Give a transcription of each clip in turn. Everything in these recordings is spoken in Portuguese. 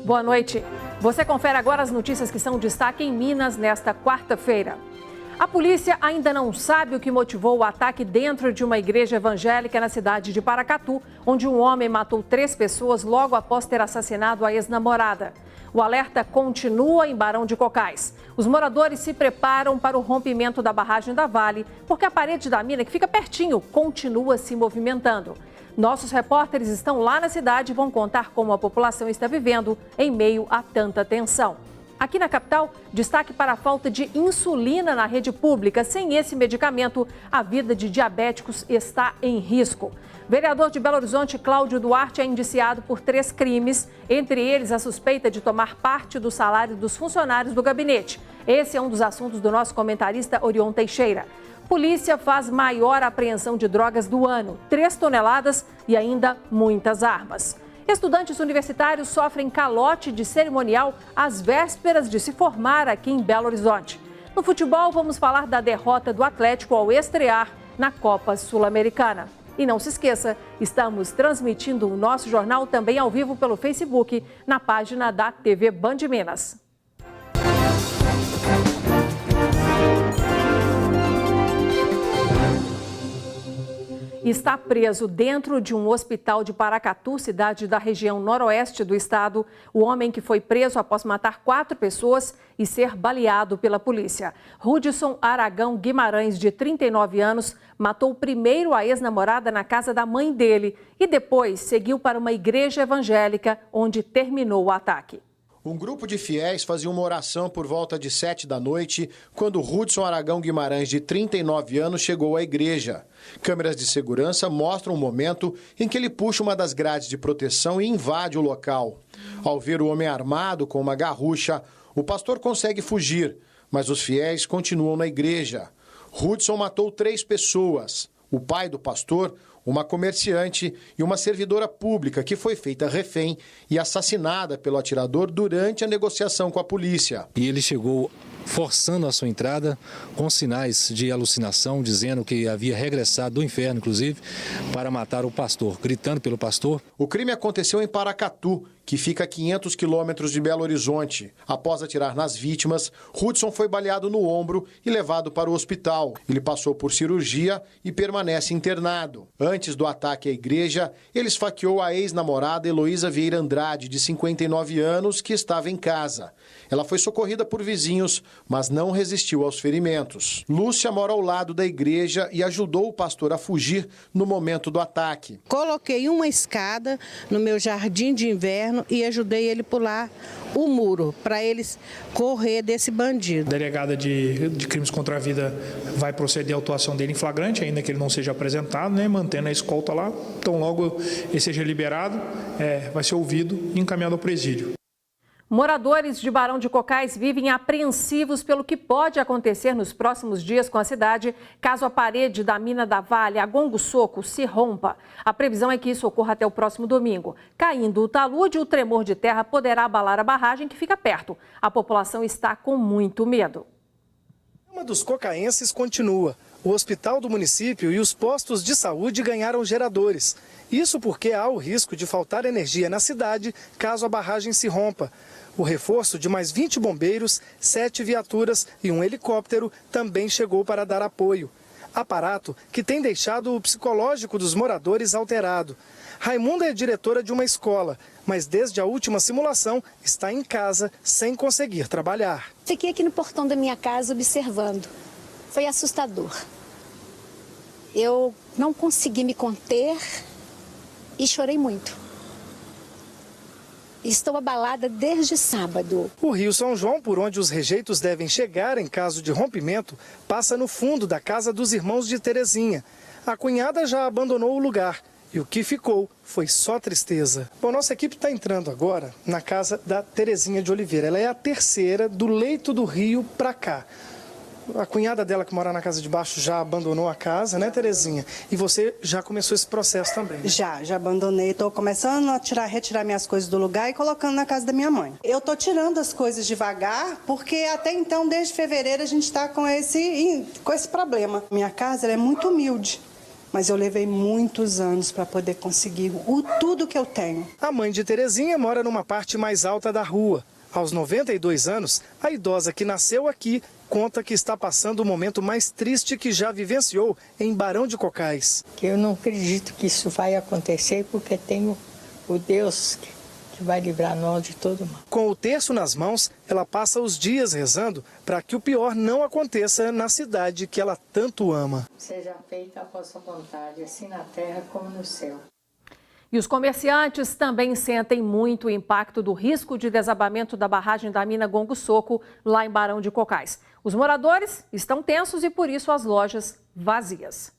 Boa noite. Você confere agora as notícias que são destaque em Minas nesta quarta-feira. A polícia ainda não sabe o que motivou o ataque dentro de uma igreja evangélica na cidade de Paracatu, onde um homem matou 3 pessoas logo após ter assassinado a ex-namorada. O alerta continua em Barão de Cocais. Os moradores se preparam para o rompimento da barragem da Vale, porque a parede da mina, que fica pertinho, continua se movimentando. Nossos repórteres estão lá na cidade e vão contar como a população está vivendo em meio a tanta tensão. Aqui na capital, destaque para a falta de insulina na rede pública. Sem esse medicamento, a vida de diabéticos está em risco. Vereador de Belo Horizonte, Cláudio Duarte, é indiciado por 3 crimes, entre eles a suspeita de tomar parte do salário dos funcionários do gabinete. Esse é um dos assuntos do nosso comentarista Orion Teixeira. Polícia faz maior apreensão de drogas do ano, 3 toneladas e ainda muitas armas. Estudantes universitários sofrem calote de cerimonial às vésperas de se formar aqui em Belo Horizonte. No futebol, vamos falar da derrota do Atlético ao estrear na Copa Sul-Americana. E não se esqueça, estamos transmitindo o nosso jornal também ao vivo pelo Facebook, na página da TV Band Minas. Está preso dentro de um hospital de Paracatu, cidade da região noroeste do estado, o homem que foi preso após matar 4 pessoas e ser baleado pela polícia. Rudson Aragão Guimarães, de 39 anos, matou primeiro a ex-namorada na casa da mãe dele e depois seguiu para uma igreja evangélica, onde terminou o ataque. Um grupo de fiéis fazia uma oração por volta de 7 da noite, quando Rudson Aragão Guimarães, de 39 anos, chegou à igreja. Câmeras de segurança mostram o momento em que ele puxa uma das grades de proteção e invade o local. Ao ver o homem armado com uma garrucha, o pastor consegue fugir, mas os fiéis continuam na igreja. Rudson matou 3 pessoas. O pai do pastor, uma comerciante e uma servidora pública que foi feita refém e assassinada pelo atirador durante a negociação com a polícia. E ele chegou forçando a sua entrada, com sinais de alucinação, dizendo que havia regressado do inferno, inclusive, para matar o pastor, gritando pelo pastor. O crime aconteceu em Paracatu, que fica a 500 quilômetros de Belo Horizonte. Após atirar nas vítimas, Rudson foi baleado no ombro e levado para o hospital. Ele passou por cirurgia e permanece internado. Antes do ataque à igreja, ele esfaqueou a ex-namorada Heloísa Vieira Andrade, de 59 anos, que estava em casa. Ela foi socorrida por vizinhos, mas não resistiu aos ferimentos. Lúcia mora ao lado da igreja e ajudou o pastor a fugir no momento do ataque. Coloquei uma escada no meu jardim de inverno e ajudei ele a pular o muro para eles correr desse bandido. A delegada de crimes contra a vida vai proceder à autuação dele em flagrante, ainda que ele não seja apresentado, né, mantendo a escolta lá. Então, logo ele seja liberado, vai ser ouvido e encaminhado ao presídio. Moradores de Barão de Cocais vivem apreensivos pelo que pode acontecer nos próximos dias com a cidade, caso a parede da mina da Vale, a Gongo Soco, se rompa. A previsão é que isso ocorra até o próximo domingo. Caindo o talude, o tremor de terra poderá abalar a barragem que fica perto. A população está com muito medo. O drama dos cocaenses continua. O hospital do município e os postos de saúde ganharam geradores. Isso porque há o risco de faltar energia na cidade caso a barragem se rompa. O reforço de mais 20 bombeiros, 7 viaturas e um helicóptero também chegou para dar apoio. Aparato que tem deixado o psicológico dos moradores alterado. Raimunda é diretora de uma escola, mas desde a última simulação está em casa sem conseguir trabalhar. Fiquei aqui no portão da minha casa observando. Foi assustador. Eu não consegui me conter e chorei muito. Estou abalada desde sábado. O Rio São João, por onde os rejeitos devem chegar em caso de rompimento, passa no fundo da casa dos irmãos de Terezinha. A cunhada já abandonou o lugar e o que ficou foi só tristeza. Bom, nossa equipe está entrando agora na casa da Terezinha de Oliveira. Ela é a terceira do leito do rio para cá. A cunhada dela que mora na casa de baixo já abandonou a casa, né, Terezinha? E você já começou esse processo também? Né? Já abandonei. Estou começando a retirar minhas coisas do lugar e colocando na casa da minha mãe. Eu estou tirando as coisas devagar, porque até então, desde fevereiro, a gente está com esse problema. Minha casa ela é muito humilde. mas eu levei muitos anos para poder conseguir tudo que eu tenho. A mãe de Terezinha mora numa parte mais alta da rua. Aos 92 anos, a idosa que nasceu aqui conta que está passando o momento mais triste que já vivenciou em Barão de Cocais. Eu não acredito que isso vai acontecer porque tenho o Deus que vai livrar nós de todo mal. Com o terço nas mãos, ela passa os dias rezando para que o pior não aconteça na cidade que ela tanto ama. Seja feita a vossa vontade, assim na terra como no céu. E os comerciantes também sentem muito o impacto do risco de desabamento da barragem da mina Gongo Soco, lá em Barão de Cocais. Os moradores estão tensos e, por isso, as lojas vazias.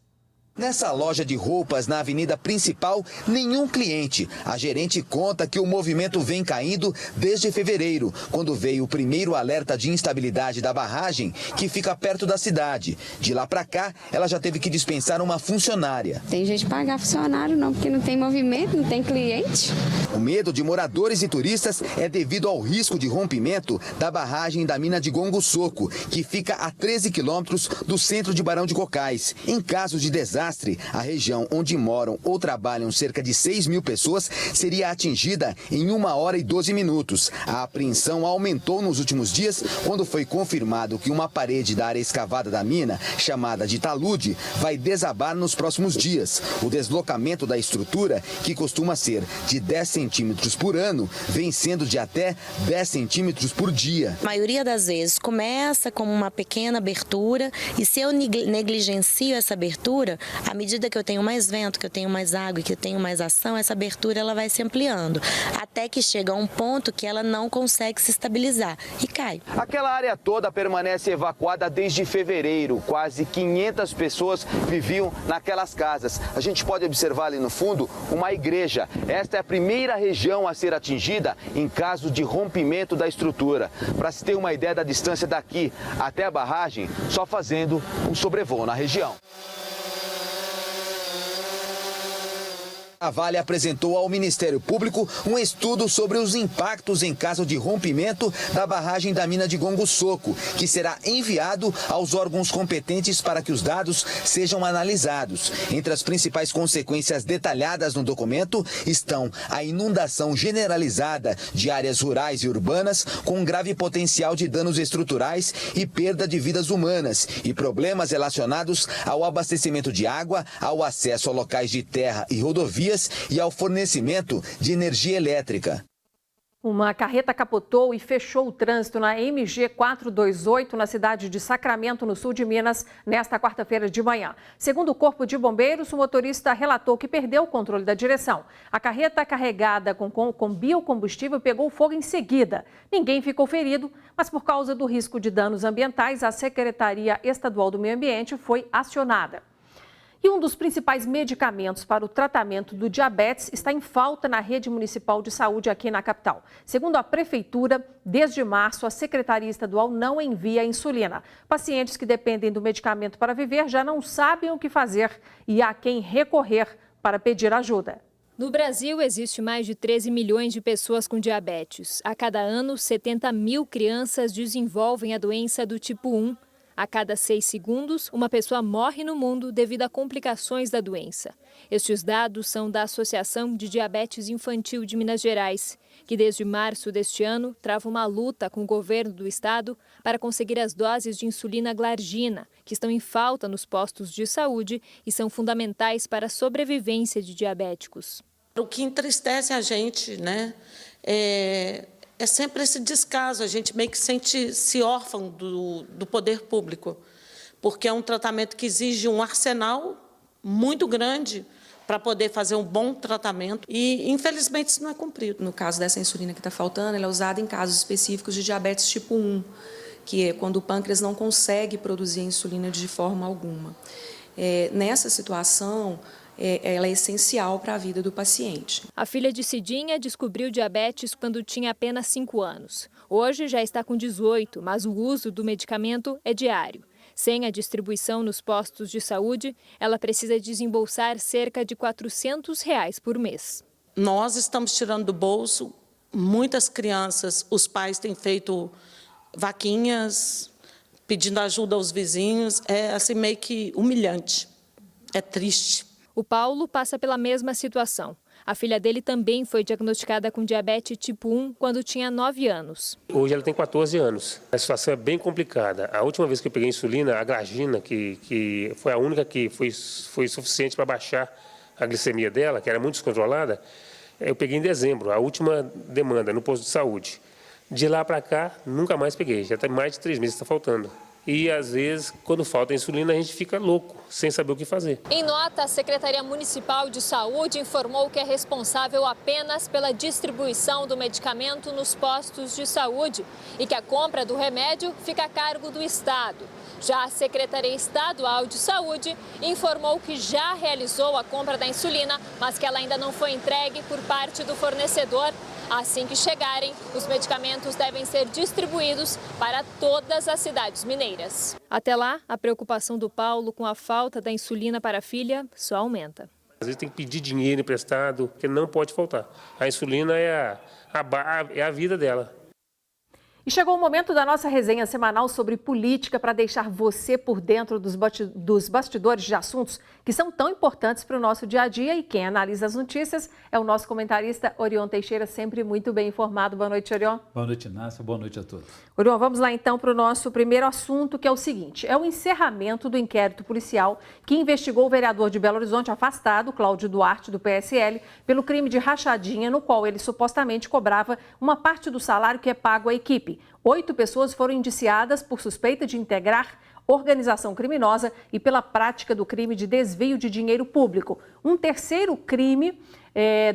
Nessa loja de roupas na avenida principal, nenhum cliente. A gerente conta que o movimento vem caindo desde fevereiro, quando veio o primeiro alerta de instabilidade da barragem, que fica perto da cidade. De lá para cá, ela já teve que dispensar uma funcionária. Tem gente de pagar funcionário não, porque não tem movimento, não tem cliente. O medo de moradores e turistas é devido ao risco de rompimento da barragem da mina de Gongo Soco, que fica a 13 quilômetros do centro de Barão de Cocais. Em caso de desastre, a região onde moram ou trabalham cerca de 6 mil pessoas seria atingida em 1 hora e 12 minutos. A apreensão aumentou nos últimos dias quando foi confirmado que uma parede da área escavada da mina, chamada de talude, vai desabar nos próximos dias. O deslocamento da estrutura, que costuma ser de 10 centímetros por ano, vem sendo de até 10 centímetros por dia. A maioria das vezes começa como uma pequena abertura e se eu negligencio essa abertura, à medida que eu tenho mais vento, que eu tenho mais água e que eu tenho mais ação, essa abertura ela vai se ampliando, até que chega a um ponto que ela não consegue se estabilizar e cai. Aquela área toda permanece evacuada desde fevereiro. Quase 500 pessoas viviam naquelas casas. A gente pode observar ali no fundo uma igreja. Esta é a primeira região a ser atingida em caso de rompimento da estrutura. Para se ter uma ideia da distância daqui até a barragem, só fazendo um sobrevoo na região. A Vale apresentou ao Ministério Público um estudo sobre os impactos em caso de rompimento da barragem da mina de Gongo Soco, que será enviado aos órgãos competentes para que os dados sejam analisados. Entre as principais consequências detalhadas no documento estão a inundação generalizada de áreas rurais e urbanas com grave potencial de danos estruturais e perda de vidas humanas e problemas relacionados ao abastecimento de água, ao acesso a locais de terra e rodovias e ao fornecimento de energia elétrica. Uma carreta capotou e fechou o trânsito na MG 428 na cidade de Sacramento, no sul de Minas, nesta quarta-feira de manhã. Segundo o Corpo de Bombeiros, o motorista relatou que perdeu o controle da direção. A carreta carregada com biocombustível pegou fogo em seguida. Ninguém ficou ferido, mas por causa do risco de danos ambientais, a Secretaria Estadual do Meio Ambiente foi acionada. E um dos principais medicamentos para o tratamento do diabetes está em falta na rede municipal de saúde aqui na capital. Segundo a Prefeitura, desde março, a Secretaria Estadual não envia insulina. Pacientes que dependem do medicamento para viver já não sabem o que fazer e a quem recorrer para pedir ajuda. No Brasil, existe mais de 13 milhões de pessoas com diabetes. A cada ano, 70 mil crianças desenvolvem a doença do tipo 1. A cada 6 segundos, uma pessoa morre no mundo devido a complicações da doença. Estes dados são da Associação de Diabetes Infantil de Minas Gerais, que desde março deste ano trava uma luta com o governo do estado para conseguir as doses de insulina glargina, que estão em falta nos postos de saúde e são fundamentais para a sobrevivência de diabéticos. O que entristece a gente, né, é sempre esse descaso, a gente meio que sente-se órfão do poder público, porque é um tratamento que exige um arsenal muito grande para poder fazer um bom tratamento e, infelizmente, isso não é cumprido. No caso dessa insulina que está faltando, ela é usada em casos específicos de diabetes tipo 1, que é quando o pâncreas não consegue produzir a insulina de forma alguma. Nessa situação, ela é essencial para a vida do paciente. A filha de Cidinha descobriu diabetes quando tinha apenas 5 anos. Hoje já está com 18, mas o uso do medicamento é diário. Sem a distribuição nos postos de saúde, ela precisa desembolsar cerca de R$ 400 por mês. Nós estamos tirando do bolso, muitas crianças, os pais têm feito vaquinhas, pedindo ajuda aos vizinhos, é assim meio que humilhante. É triste. O Paulo passa pela mesma situação. A filha dele também foi diagnosticada com diabetes tipo 1 quando tinha 9 anos. Hoje ela tem 14 anos. A situação é bem complicada. A última vez que eu peguei insulina, a Glargina, que foi a única que foi suficiente para baixar a glicemia dela, que era muito descontrolada, eu peguei em dezembro, a última demanda no posto de saúde. De lá para cá, nunca mais peguei. Já tem mais de 3 meses que está faltando. E, às vezes, quando falta insulina, a gente fica louco, sem saber o que fazer. Em nota, a Secretaria Municipal de Saúde informou que é responsável apenas pela distribuição do medicamento nos postos de saúde e que a compra do remédio fica a cargo do Estado. Já a Secretaria Estadual de Saúde informou que já realizou a compra da insulina, mas que ela ainda não foi entregue por parte do fornecedor. Assim que chegarem, os medicamentos devem ser distribuídos para todas as cidades mineiras. Até lá, a preocupação do Paulo com a falta da insulina para a filha só aumenta. Às vezes tem que pedir dinheiro emprestado, porque não pode faltar. A insulina é a vida dela. E chegou o momento da nossa resenha semanal sobre política para deixar você por dentro dos bastidores de assuntos que são tão importantes para o nosso dia a dia. E quem analisa as notícias é o nosso comentarista Orion Teixeira, sempre muito bem informado. Boa noite, Orion. Boa noite, Inácia. Boa noite a todos. Orion, vamos lá então para o nosso primeiro assunto, que é o seguinte. É o encerramento do inquérito policial que investigou o vereador de Belo Horizonte afastado, Cláudio Duarte, do PSL, pelo crime de rachadinha, no qual ele supostamente cobrava uma parte do salário que é pago à equipe. 8 pessoas foram indiciadas por suspeita de integrar organização criminosa e pela prática do crime de desvio de dinheiro público. Um terceiro crime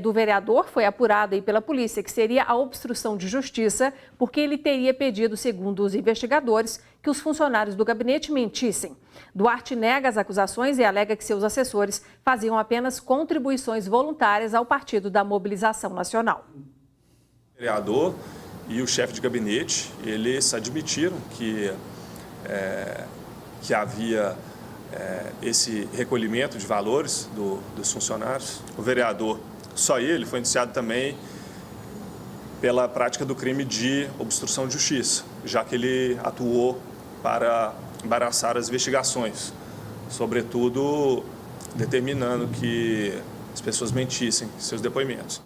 do vereador foi apurado aí pela polícia, que seria a obstrução de justiça, porque ele teria pedido, segundo os investigadores, que os funcionários do gabinete mentissem. Duarte nega as acusações e alega que seus assessores faziam apenas contribuições voluntárias ao Partido da Mobilização Nacional. O vereador e o chefe de gabinete, eles admitiram que havia esse recolhimento de valores dos funcionários. O vereador, só ele, foi indiciado também pela prática do crime de obstrução de justiça, já que ele atuou para embaraçar as investigações, sobretudo determinando que as pessoas mentissem seus depoimentos.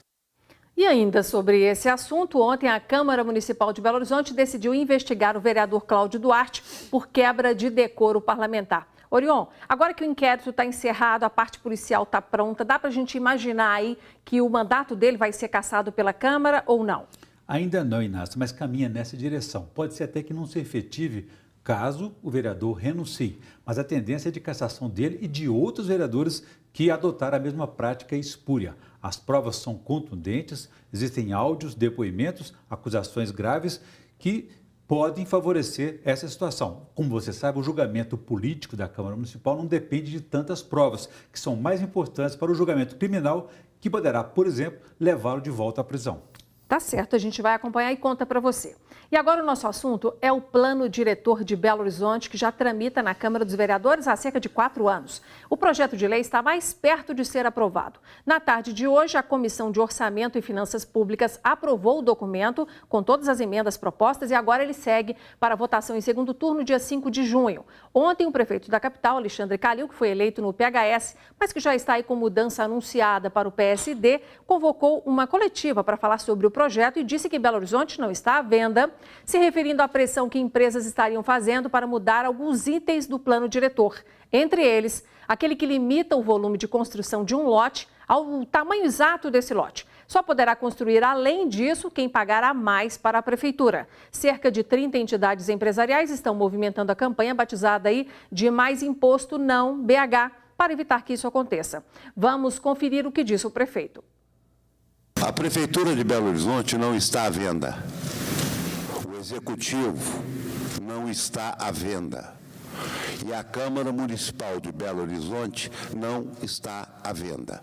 E ainda sobre esse assunto, ontem a Câmara Municipal de Belo Horizonte decidiu investigar o vereador Cláudio Duarte por quebra de decoro parlamentar. Orion, agora que o inquérito está encerrado, a parte policial está pronta, dá para a gente imaginar aí que o mandato dele vai ser cassado pela Câmara ou não? Ainda não, Inácio, mas caminha nessa direção. Pode ser até que não se efetive caso o vereador renuncie, mas a tendência é de cassação dele e de outros vereadores que adotaram a mesma prática espúria. As provas são contundentes, existem áudios, depoimentos, acusações graves que podem favorecer essa situação. Como você sabe, o julgamento político da Câmara Municipal não depende de tantas provas, que são mais importantes para o julgamento criminal, que poderá, por exemplo, levá-lo de volta à prisão. Tá certo, a gente vai acompanhar e conta para você. E agora o nosso assunto é o Plano Diretor de Belo Horizonte, que já tramita na Câmara dos Vereadores há cerca de 4 anos. O projeto de lei está mais perto de ser aprovado. Na tarde de hoje, a Comissão de Orçamento e Finanças Públicas aprovou o documento com todas as emendas propostas e agora ele segue para votação em segundo turno, dia 5 de junho. Ontem, o prefeito da capital, Alexandre Calil, que foi eleito no PHS, mas que já está aí com mudança anunciada para o PSD, convocou uma coletiva para falar sobre o projeto e disse que Belo Horizonte não está à venda, se referindo à pressão que empresas estariam fazendo para mudar alguns itens do plano diretor. Entre eles, aquele que limita o volume de construção de um lote ao tamanho exato desse lote. Só poderá construir, além disso, quem pagar a mais para a prefeitura. Cerca de 30 entidades empresariais estão movimentando a campanha batizada aí de Mais Imposto Não BH, para evitar que isso aconteça. Vamos conferir o que disse o prefeito. A Prefeitura de Belo Horizonte não está à venda. O Executivo não está à venda. E a Câmara Municipal de Belo Horizonte não está à venda.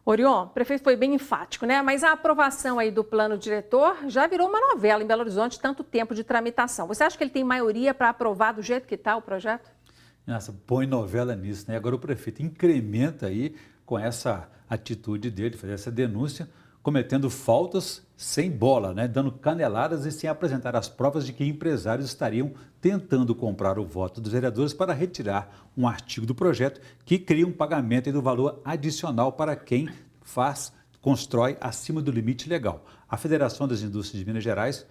Orion, o prefeito foi bem enfático, né? Mas a aprovação aí do plano diretor já virou uma novela em Belo Horizonte, tanto tempo de tramitação. Você acha que ele tem maioria para aprovar do jeito que está o projeto? Nossa, põe novela nisso, né? Agora o prefeito incrementa aí com essa atitude dele, fazer essa denúncia cometendo faltas sem bola, né? Dando caneladas e sem apresentar as provas de que empresários estariam tentando comprar o voto dos vereadores para retirar um artigo do projeto que cria um pagamento do valor adicional para quem constrói acima do limite legal. A Federação das Indústrias de Minas Gerais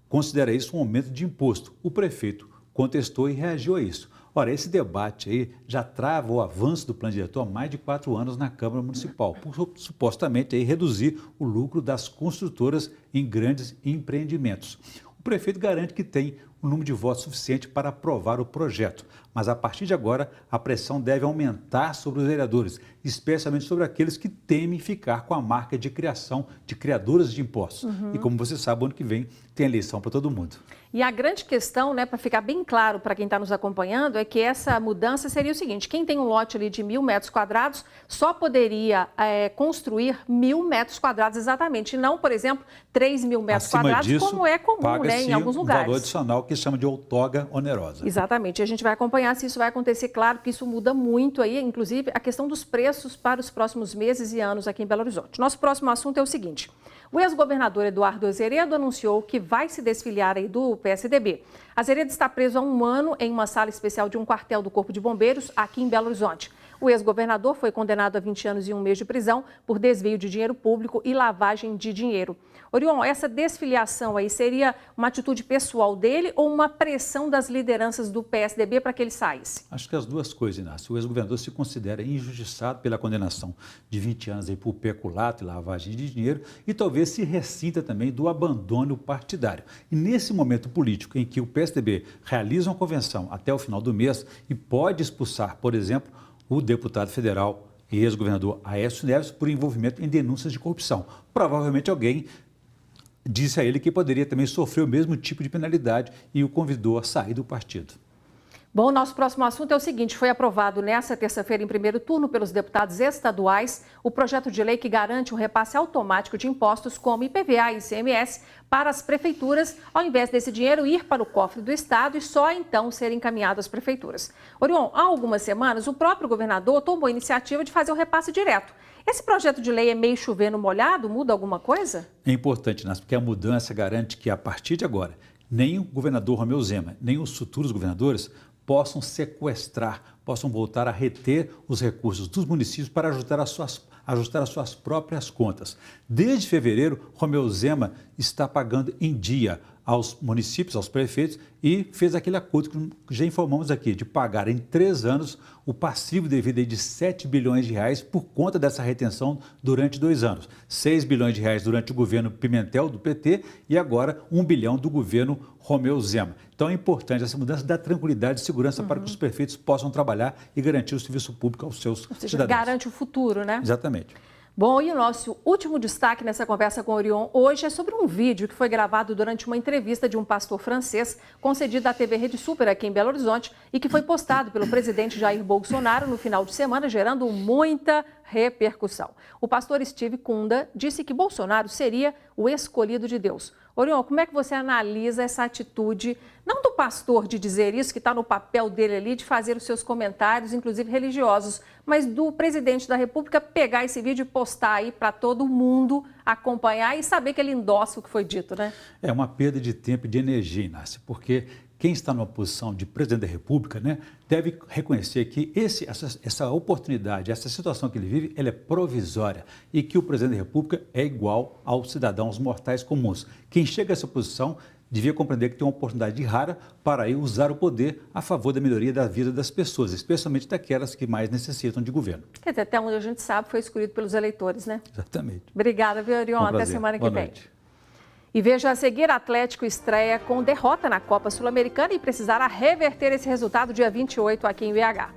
considera isso um aumento de imposto. O prefeito contestou e reagiu a isso. Ora, esse debate aí já trava o avanço do plano diretor há mais de 4 anos na Câmara Municipal, por supostamente aí reduzir o lucro das construtoras em grandes empreendimentos. O prefeito garante que tem um número de votos suficiente para aprovar o projeto, mas a partir de agora a pressão deve aumentar sobre os vereadores, especialmente sobre aqueles que temem ficar com a marca de criação de criadoras de impostos. E como você sabe, ano que vem tem eleição para todo mundo. E a grande questão, né, para ficar bem claro para quem está nos acompanhando, é que essa mudança seria o seguinte: quem tem um lote ali de 1.000 metros quadrados só poderia construir 1.000 metros quadrados exatamente, e não, por exemplo, 3.000 metros quadrados, disso, como é comum, né, em alguns lugares. Um valor adicional que chama de outorga onerosa. Exatamente. A gente vai acompanhar se isso vai acontecer. Claro que isso muda muito aí, inclusive a questão dos preços para os próximos meses e anos aqui em Belo Horizonte. Nosso próximo assunto é o seguinte: o ex-governador Eduardo Azeredo anunciou que vai se desfiliar aí do PSDB. Azeredo está preso há 1 ano em uma sala especial de um quartel do Corpo de Bombeiros aqui em Belo Horizonte. O ex-governador foi condenado a 20 anos e 1 mês de prisão por desvio de dinheiro público e lavagem de dinheiro. Orion, essa desfiliação aí seria uma atitude pessoal dele ou uma pressão das lideranças do PSDB para que ele saísse? Acho que as duas coisas, Inácio. O ex-governador se considera injustiçado pela condenação de 20 anos aí por peculato e lavagem de dinheiro e talvez se ressinta também do abandono partidário. E nesse momento político em que o PSDB realiza uma convenção até o final do mês e pode expulsar, por exemplo, o deputado federal e ex-governador Aécio Neves por envolvimento em denúncias de corrupção. Provavelmente alguém disse a ele que poderia também sofrer o mesmo tipo de penalidade e o convidou a sair do partido. Bom, nosso próximo assunto é o seguinte: foi aprovado nesta terça-feira em primeiro turno pelos deputados estaduais o projeto de lei que garante o repasse automático de impostos como IPVA e ICMS para as prefeituras, ao invés desse dinheiro ir para o cofre do Estado e só então ser encaminhado às prefeituras. Orion, há algumas semanas o próprio governador tomou a iniciativa de fazer o repasse direto. Esse projeto de lei é meio chover no molhado? Muda alguma coisa? É importante, Inácio, porque a mudança garante que a partir de agora nem o governador Romeu Zema, nem os futuros governadores possam sequestrar, possam voltar a reter os recursos dos municípios para ajustar as suas próprias contas. Desde fevereiro, Romeu Zema está pagando em dia aos municípios, aos prefeitos, e fez aquele acordo que já informamos aqui, de pagar em 3 anos o passivo devido aí de 7 bilhões de reais por conta dessa retenção durante 2 anos. 6 bilhões de reais durante o governo Pimentel, do PT, e agora 1 bilhão do governo Romeu Zema. Então é importante essa mudança, dar tranquilidade e segurança para que os prefeitos possam trabalhar e garantir o serviço público aos seus cidadãos. Garante o futuro, né? Exatamente. Bom, e o nosso último destaque nessa conversa com o Orion hoje é sobre um vídeo que foi gravado durante uma entrevista de um pastor francês concedido à TV Rede Super aqui em Belo Horizonte e que foi postado pelo presidente Jair Bolsonaro no final de semana, gerando muita repercussão. O pastor Steve Kunda disse que Bolsonaro seria o escolhido de Deus. Orion, como é que você analisa essa atitude, não do pastor de dizer isso, que está no papel dele ali, de fazer os seus comentários, inclusive religiosos, mas do presidente da República pegar esse vídeo e postar aí para todo mundo acompanhar e saber que ele endossa o que foi dito, né? É uma perda de tempo e de energia, Inácio, porque quem está numa posição de presidente da República, né, deve reconhecer que essa oportunidade, essa situação que ele vive, ela é provisória e que o presidente da República é igual aos cidadãos mortais comuns. Quem chega a essa posição devia compreender que tem uma oportunidade rara para aí usar o poder a favor da melhoria da vida das pessoas, especialmente daquelas que mais necessitam de governo. Quer dizer, até onde a gente sabe, foi escolhido pelos eleitores, né? Exatamente. Obrigada, viu, Orion? Até semana que vem. E veja a seguir, Atlético estreia com derrota na Copa Sul-Americana e precisará reverter esse resultado dia 28 aqui em BH.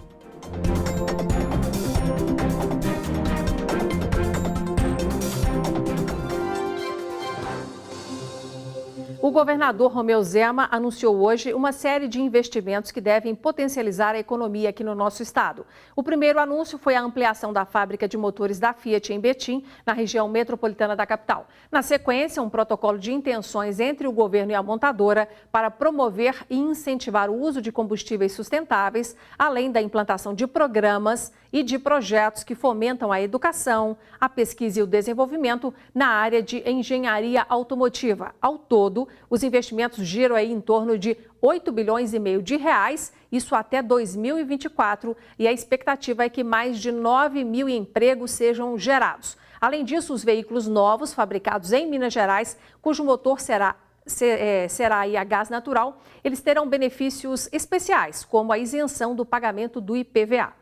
O O governador Romeu Zema anunciou hoje uma série de investimentos que devem potencializar a economia aqui no nosso estado. O primeiro anúncio foi a ampliação da fábrica de motores da Fiat em Betim, na região metropolitana da capital. Na sequência, um protocolo de intenções entre o governo e a montadora para promover e incentivar o uso de combustíveis sustentáveis, além da implantação de programas e de projetos que fomentam a educação, a pesquisa e o desenvolvimento na área de engenharia automotiva. Ao todo, os investimentos giram aí em torno de 8 bilhões e meio de reais, isso até 2024, e a expectativa é que mais de 9 mil empregos sejam gerados. Além disso, os veículos novos fabricados em Minas Gerais, cujo motor será aí a gás natural, eles terão benefícios especiais, como a isenção do pagamento do IPVA.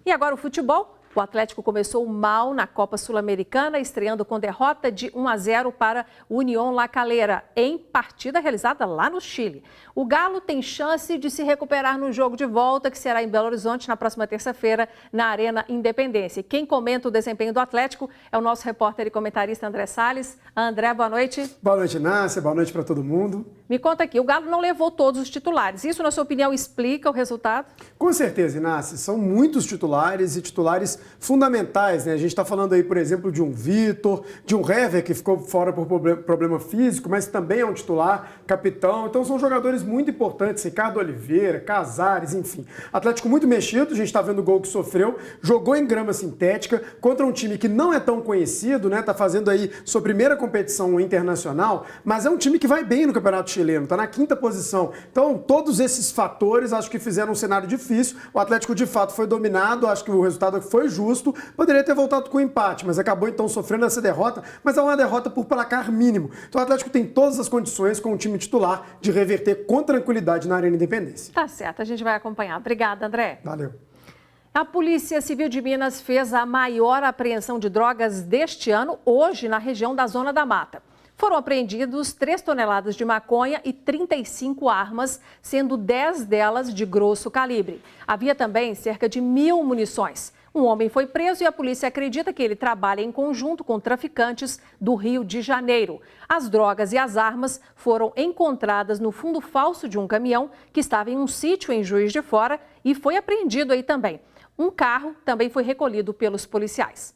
E agora o futebol. O Atlético começou mal na Copa Sul-Americana, estreando com derrota de 1-0 para o Unión La Calera, em partida realizada lá no Chile. O Galo tem chance de se recuperar no jogo de volta, que será em Belo Horizonte na próxima terça-feira, na Arena Independência. Quem comenta o desempenho do Atlético é o nosso repórter e comentarista André Salles. André, boa noite. Boa noite, Nácia. Boa noite para todo mundo. Me conta aqui, o Galo não levou todos os titulares. Isso, na sua opinião, explica o resultado? Com certeza, Inácia. São muitos titulares e titulares fundamentais, né? A gente está falando aí, por exemplo, de um Vitor, de um Hever, que ficou fora por problema físico, mas também é um titular, capitão. Então são jogadores muito importantes, Ricardo Oliveira, Casares, enfim. Atlético muito mexido, a gente está vendo o gol que sofreu, jogou em grama sintética contra um time que não é tão conhecido, né? Tá fazendo aí sua primeira competição internacional, mas é um time que vai bem no Campeonato Chileno, tá na 5ª posição. Então todos esses fatores acho que fizeram um cenário difícil. O Atlético de fato foi dominado, acho que o resultado foi justo, poderia ter voltado com empate, mas acabou então sofrendo essa derrota, mas é uma derrota por placar mínimo. Então o Atlético tem todas as condições com o time titular de reverter com tranquilidade na Arena Independência. Tá certo, a gente vai acompanhar. Obrigada, André. Valeu. A Polícia Civil de Minas fez a maior apreensão de drogas deste ano, hoje, na região da Zona da Mata. Foram apreendidos 3 toneladas de maconha e 35 armas, sendo 10 delas de grosso calibre. Havia também cerca de 1.000 munições. Um homem foi preso e a polícia acredita que ele trabalha em conjunto com traficantes do Rio de Janeiro. As drogas e as armas foram encontradas no fundo falso de um caminhão que estava em um sítio em Juiz de Fora e foi apreendido aí também. Um carro também foi recolhido pelos policiais.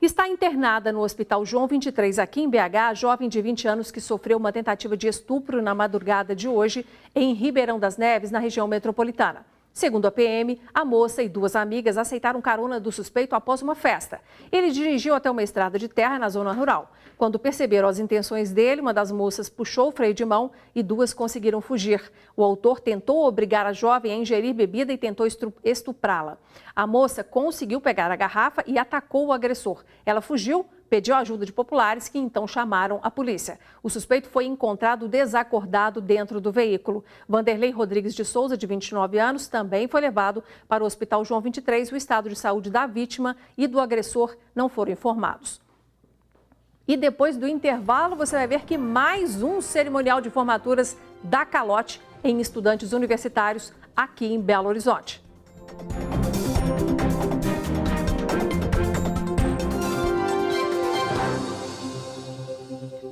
Está internada no Hospital João 23, aqui em BH, a jovem de 20 anos que sofreu uma tentativa de estupro na madrugada de hoje em Ribeirão das Neves, na região metropolitana. Segundo a PM, a moça e 2 amigas aceitaram carona do suspeito após uma festa. Ele dirigiu até uma estrada de terra na zona rural. Quando perceberam as intenções dele, uma das moças puxou o freio de mão e 2 conseguiram fugir. O autor tentou obrigar a jovem a ingerir bebida e tentou estuprá-la. A moça conseguiu pegar a garrafa e atacou o agressor. Ela fugiu, pediu ajuda de populares que então chamaram a polícia. O suspeito foi encontrado desacordado dentro do veículo. Vanderlei Rodrigues de Souza, de 29 anos, também foi levado para o Hospital João 23. O estado de saúde da vítima e do agressor não foram informados. E depois do intervalo, você vai ver que mais um cerimonial de formaturas dá calote em estudantes universitários aqui em Belo Horizonte.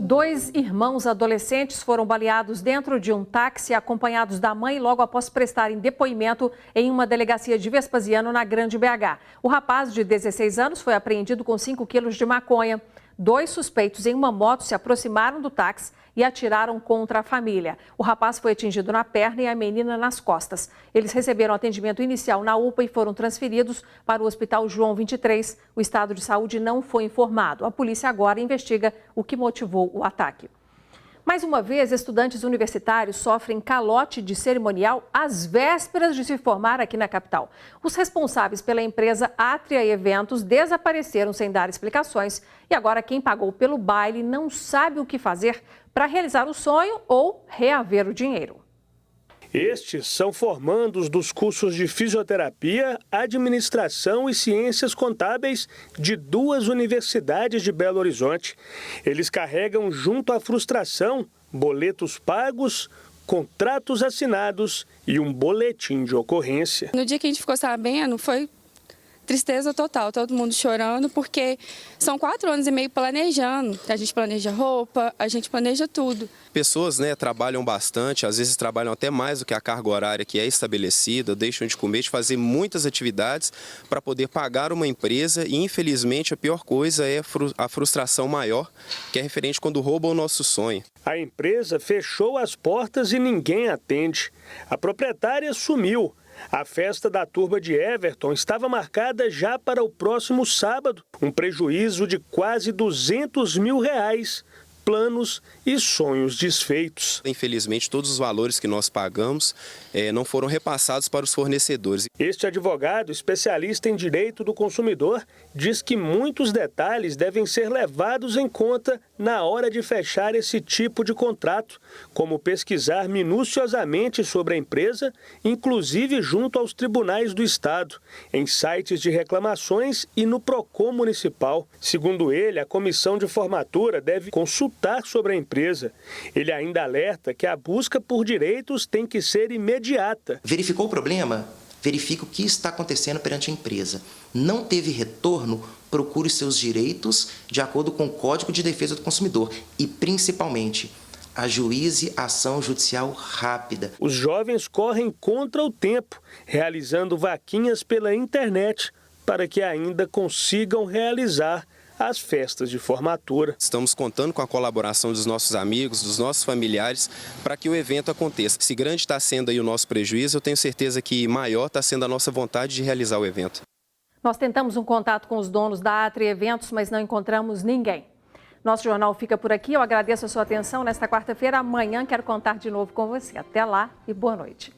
Dois irmãos adolescentes foram baleados dentro de um táxi, acompanhados da mãe, logo após prestarem depoimento em uma delegacia de Vespasiano, na Grande BH. O rapaz, de 16 anos, foi apreendido com 5 quilos de maconha. 2 suspeitos em uma moto se aproximaram do táxi e atiraram contra a família. O rapaz foi atingido na perna e a menina nas costas. Eles receberam atendimento inicial na UPA e foram transferidos para o Hospital João 23. O estado de saúde não foi informado. A polícia agora investiga o que motivou o ataque. Mais uma vez, estudantes universitários sofrem calote de cerimonial às vésperas de se formar aqui na capital. Os responsáveis pela empresa Atria Eventos desapareceram sem dar explicações e agora quem pagou pelo baile não sabe o que fazer para realizar o sonho ou reaver o dinheiro. Estes são formandos dos cursos de Fisioterapia, Administração e Ciências Contábeis de 2 universidades de Belo Horizonte. Eles carregam junto à frustração boletos pagos, contratos assinados e um boletim de ocorrência. No dia que a gente ficou sabendo, foi tristeza total, todo mundo chorando, porque são 4 anos e meio planejando. A gente planeja roupa, a gente planeja tudo. Pessoas, trabalham bastante, às vezes trabalham até mais do que a carga horária que é estabelecida, deixam de comer, de fazer muitas atividades para poder pagar uma empresa e, infelizmente, a pior coisa é a frustração maior, que é referente quando roubam o nosso sonho. A empresa fechou as portas e ninguém atende. A proprietária sumiu. A festa da turma de Everton estava marcada já para o próximo sábado. Um prejuízo de quase R$200 mil. Planos e sonhos desfeitos. Infelizmente, todos os valores que nós pagamos não foram repassados para os fornecedores. Este advogado, especialista em direito do consumidor, diz que muitos detalhes devem ser levados em conta na hora de fechar esse tipo de contrato, como pesquisar minuciosamente sobre a empresa, inclusive junto aos tribunais do Estado, em sites de reclamações e no Procon Municipal. Segundo ele, a comissão de formatura deve consultar sobre a empresa. Ele ainda alerta que a busca por direitos tem que ser imediata. Verificou o problema? Verifique o que está acontecendo perante a empresa. Não teve retorno? Procure seus direitos de acordo com o Código de Defesa do Consumidor e, principalmente, ajuize ação judicial rápida. Os jovens correm contra o tempo, realizando vaquinhas pela internet para que ainda consigam realizar as festas de formatura. Estamos contando com a colaboração dos nossos amigos, dos nossos familiares, para que o evento aconteça. Se grande está sendo aí o nosso prejuízo, eu tenho certeza que maior está sendo a nossa vontade de realizar o evento. Nós tentamos um contato com os donos da Atri Eventos, mas não encontramos ninguém. Nosso jornal fica por aqui. Eu agradeço a sua atenção nesta quarta-feira. Amanhã quero contar de novo com você. Até lá e boa noite.